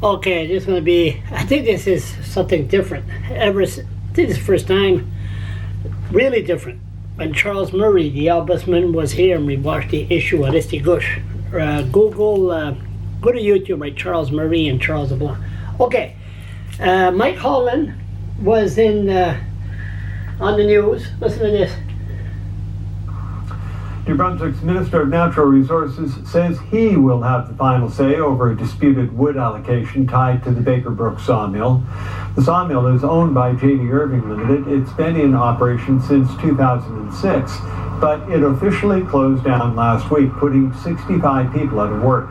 Okay, this is going to be, I think this is something different. This is the first time, really different. When Charles Murray, the ombudsman, was here and we watched the issue of Risty Gush. Google, go to YouTube, right? Charles Murray and Charles LeBlanc. Okay, Mike Holland was on the news. Listen to this. New Brunswick's Minister of Natural Resources says he will have the final say over a disputed wood allocation tied to the Brook Sawmill. The sawmill is owned by J.D. Irving Limited. It's been in operation since 2006, but it officially closed down last week, putting 65 people out of work.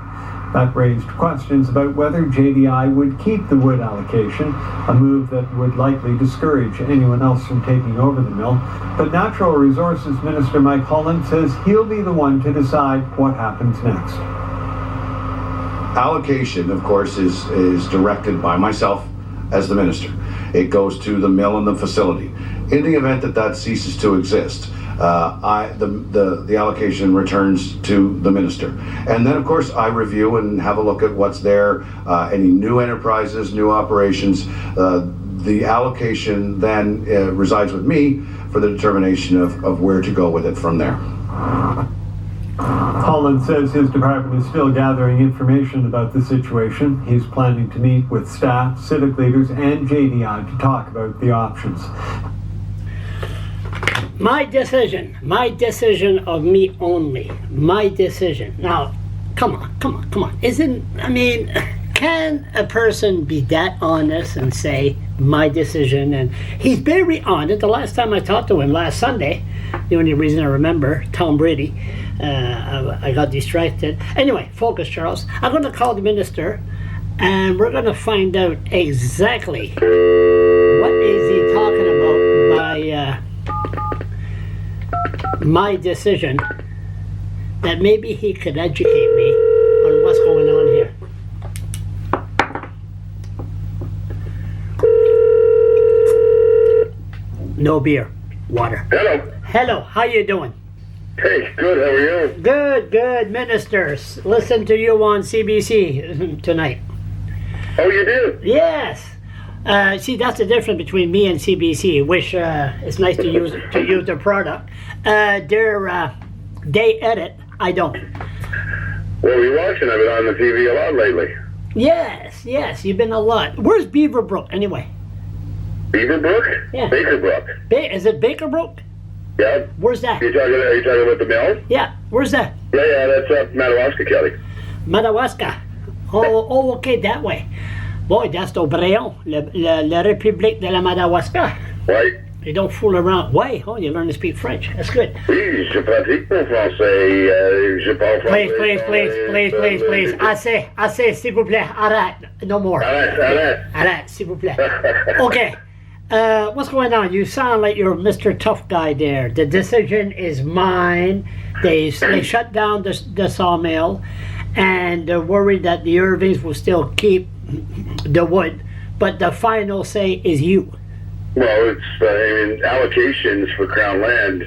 That raised questions about whether JDI would keep the wood allocation, a move that would likely discourage anyone else from taking over the mill. But Natural Resources Minister Mike Holland says he'll be the one to decide what happens next. Allocation, of course, is directed by myself as the minister. It goes to the mill and the facility. In the event that ceases to exist, the allocation returns to the minister. And then, of course, I review and have a look at what's there, any new enterprises, new operations. The allocation then resides with me for the determination of where to go with it from there. Holland says his department is still gathering information about the situation. He's planning to meet with staff, civic leaders, and JDI to talk about the options. My decision of me only. My decision. Now, come on. Can a person be that honest and say, my decision? And he's very honest. The last time I talked to him, last Sunday, the only reason I remember, Tom Brady, I got distracted. Anyway, focus, Charles. I'm going to call the minister, and we're going to find out exactly what is he talking about by my decision, that maybe he could educate me on what's going on here. No beer, water. Hello, how you doing? Hey, good, how are you? Good, ministers. Listen to you on CBC tonight. Oh, you do? Yes. See, that's the difference between me and CBC, which it's nice to use their product. They edit, I don't. Well, we're watching. I've been on the TV a lot lately. Yes, you've been a lot. Where's Beaverbrook, anyway? Beaverbrook? Yeah. Bakerbrook. Is it Bakerbrook? Yeah. Where's that? Are you talking about the mill? Yeah, where's that? Yeah, that's up Madawaska, Kelly. Madawaska. Oh, okay, that way. Boy, that's Obreon, la République de la Madawaska. Right. You don't fool around. Why? Oh, you learn to speak French. That's good. Oui, je pratique mon français. Je parle français. Please. Assez, s'il vous plaît. Arrête. No more. Arrête, s'il vous plaît. Okay. What's going on? You sound like you're Mr. Tough Guy there. The decision is mine. They shut down the sawmill, and they're worried that the Irvings will still keep the wood, but the final say is you. Well, it's allocations for Crown land.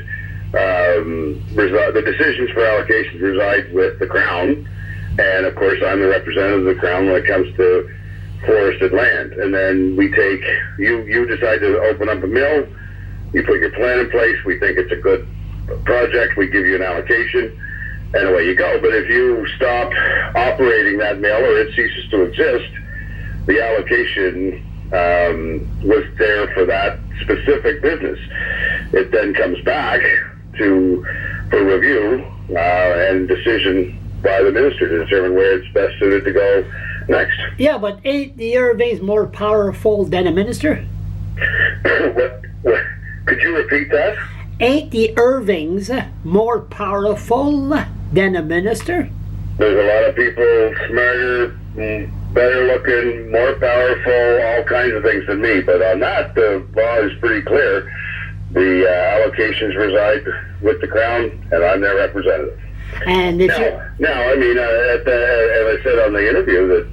The decisions for allocations reside with the Crown, and of course I'm the representative of the Crown when it comes to forested land. And then we take you decide to open up a mill, you put your plan in place. We think it's a good project. We give you an allocation, and away you go. But if you stop operating that mill or it ceases to exist, the allocation was there for that specific business. It then comes back for review and decision by the minister to determine where it's best suited to go next. Yeah, but ain't the Irvings more powerful than a minister? What? Could you repeat that? Ain't the Irvings more powerful than a minister? There's a lot of people smarter, better looking, more powerful, all kinds of things than me. But on that, the law is pretty clear. The allocations reside with the Crown, and I'm their representative. And if now, I mean, as I said on the interview, that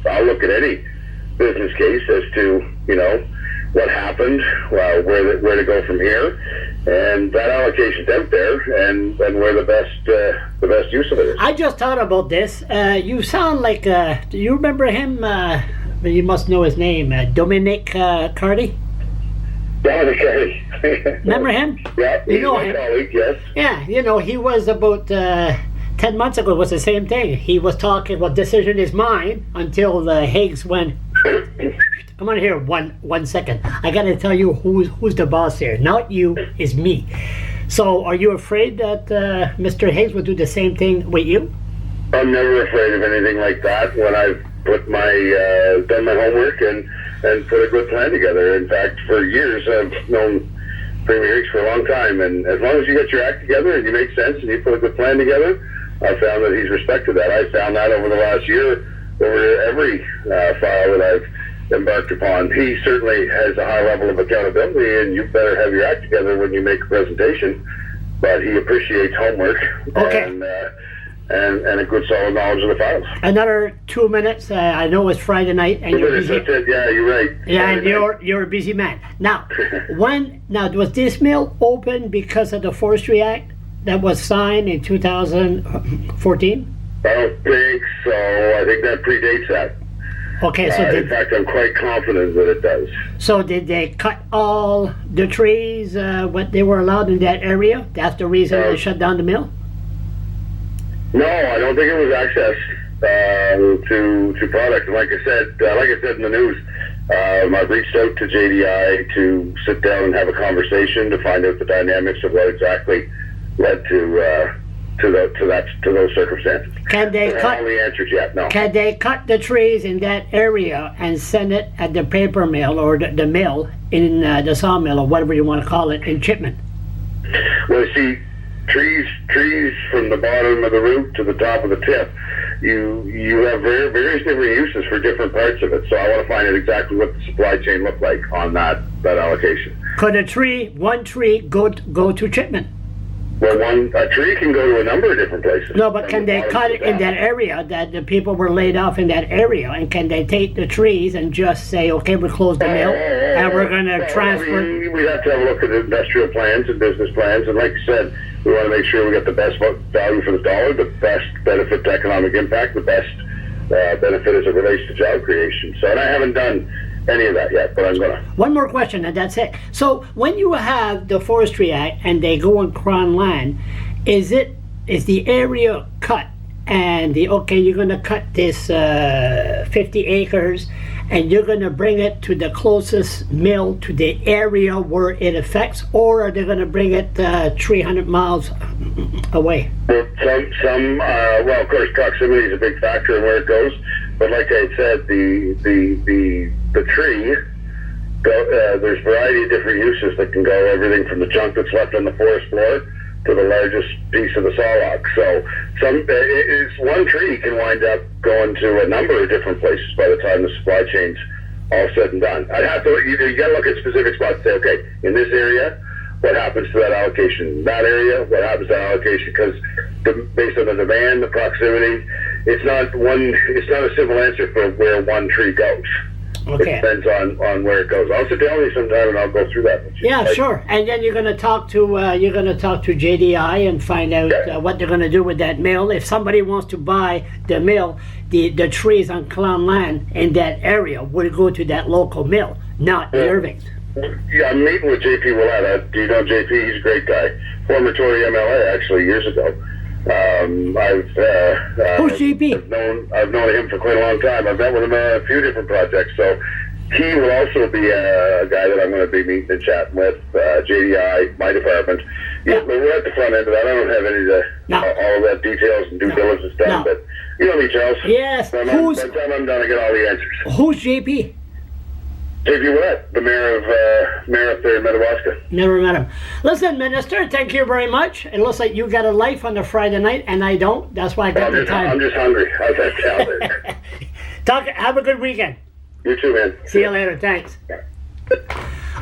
I'll look at any business case as to what happened, where to go from here, and that allocation's out there, and where the best use of it is. I just thought about this. You sound like, do you remember him? You must know his name, Dominic Carty. Dominic Carty. Remember him? Yeah, You he's know my him. colleague, yes. Yeah, he was about 10 months ago, it was the same thing. He was talking, well, decision is mine, until the Higgs went, come on here, one second. I got to tell you who's the boss here. Not you, it's me. So are you afraid that Mr. Higgs will do the same thing with you? I'm never afraid of anything like that when I've put done my homework and put a good plan together. In fact, for years I've known Premier Higgs for a long time, and as long as you get your act together and you make sense and you put a good plan together, I found that he's respected that. I found that over the last year, over every file that I've embarked upon. He certainly has a high level of accountability, and you better have your act together when you make a presentation. But he appreciates homework and a good solid knowledge of the files. Another 2 minutes. I know it's Friday night, and you're busy. That's it. Yeah, you're right. Yeah, and you're a busy man. Now, was this mill open because of the Forestry Act that was signed in 2014? I don't think so. I think that predates that. Okay, so In fact, I'm quite confident that it does. So did they cut all the trees, what they were allowed in that area? That's the reason they shut down the mill? No, I don't think it was access to product. And like I said in the news, I've reached out to JDI to sit down and have a conversation to find out the dynamics of what exactly led to those circumstances. Can they I cut? haven't the answers yet. No. Can they cut the trees in that area and send it at the paper mill or the mill in the sawmill or whatever you want to call it in Chipman? Well, see, trees from the bottom of the root to the top of the tip, you have various different uses for different parts of it. So I want to find out exactly what the supply chain looked like on that allocation. Could one tree go to Chipman? Well, a tree can go to a number of different places. No, but can they cut it in that area that the people were laid off in that area? And can they take the trees and just say, okay, we close the mill and we're going to transfer? I mean, we have to have a look at industrial plans and business plans. And like you said, we want to make sure we get the best value for the dollar, the best benefit to economic impact, the best benefit as it relates to job creation. So, and I haven't done any of that yet, but I'm gonna. One more question and that's it. So when you have the Forestry Act and they go on Crown land, is the area cut and you're going to cut this 50 acres and you're going to bring it to the closest mill to the area where it affects, or are they going to bring it 300 miles away? Well, well, of course, proximity is a big factor in where it goes. But like I said, the tree, there's a variety of different uses that can go, everything from the junk that's left on the forest floor to the largest piece of the sawlog. So one tree can wind up going to a number of different places by the time the supply chain's all said and done. I'd have to, you got to look at specific spots and say, okay, in this area, what happens to that allocation? In that area, what happens to that allocation? Because based on the demand, the proximity, it's not a simple answer for where one tree goes. Okay. It depends on where it goes. I'll sit down with you sometime and I'll go through that with you. Yeah, sure. And then you're going to talk to JDI and find out what they're going to do with that mill. If somebody wants to buy the mill, the trees on Clown land in that area would go to that local mill, not Irving's. Yeah, I'm meeting with JP Willett. Do you know JP? He's a great guy. Former Tory MLA, actually, years ago. Who's JP? I've known him for quite a long time. I've met with him on a few different projects. So he will also be a guy that I'm going to be meeting and chatting with. JDI, my department. Yeah, but we're at the front end of that. I don't have any of all of that details and due diligence done. But you know me, Charles. Yes. By the time I'm done, I get all the answers. Who's JP? JP Willett, the mayor up there in Madawaska. Never met him. Listen, Minister, thank you very much. It looks like you got a life on a Friday night, and I don't. That's why I got the time. I'm just hungry. How's that sound? Have a good weekend. You too, man. See you later. Thanks.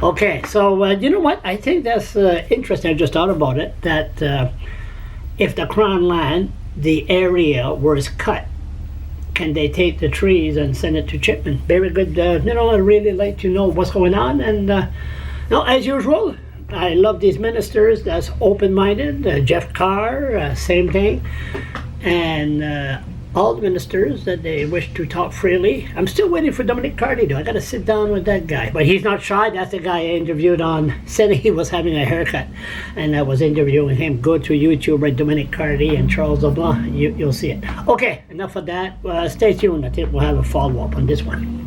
Okay, so you know what? I think that's interesting. I just thought about it, that if the Crown land, the area where it's cut, can they take the trees and send it to Chipman? Very good. I really like to know what's going on. And as usual, I love these ministers that's open-minded. Jeff Carr, same thing. And all the ministers that they wish to talk freely. I'm still waiting for Dominic Carty, though. I got to sit down with that guy. But he's not shy. That's the guy I interviewed on, said he was having a haircut. And I was interviewing him. Go to YouTube, right, Dominic Carty and Charles LeBlanc. You'll see it. Okay, enough of that. Stay tuned. I think we'll have a follow-up on this one.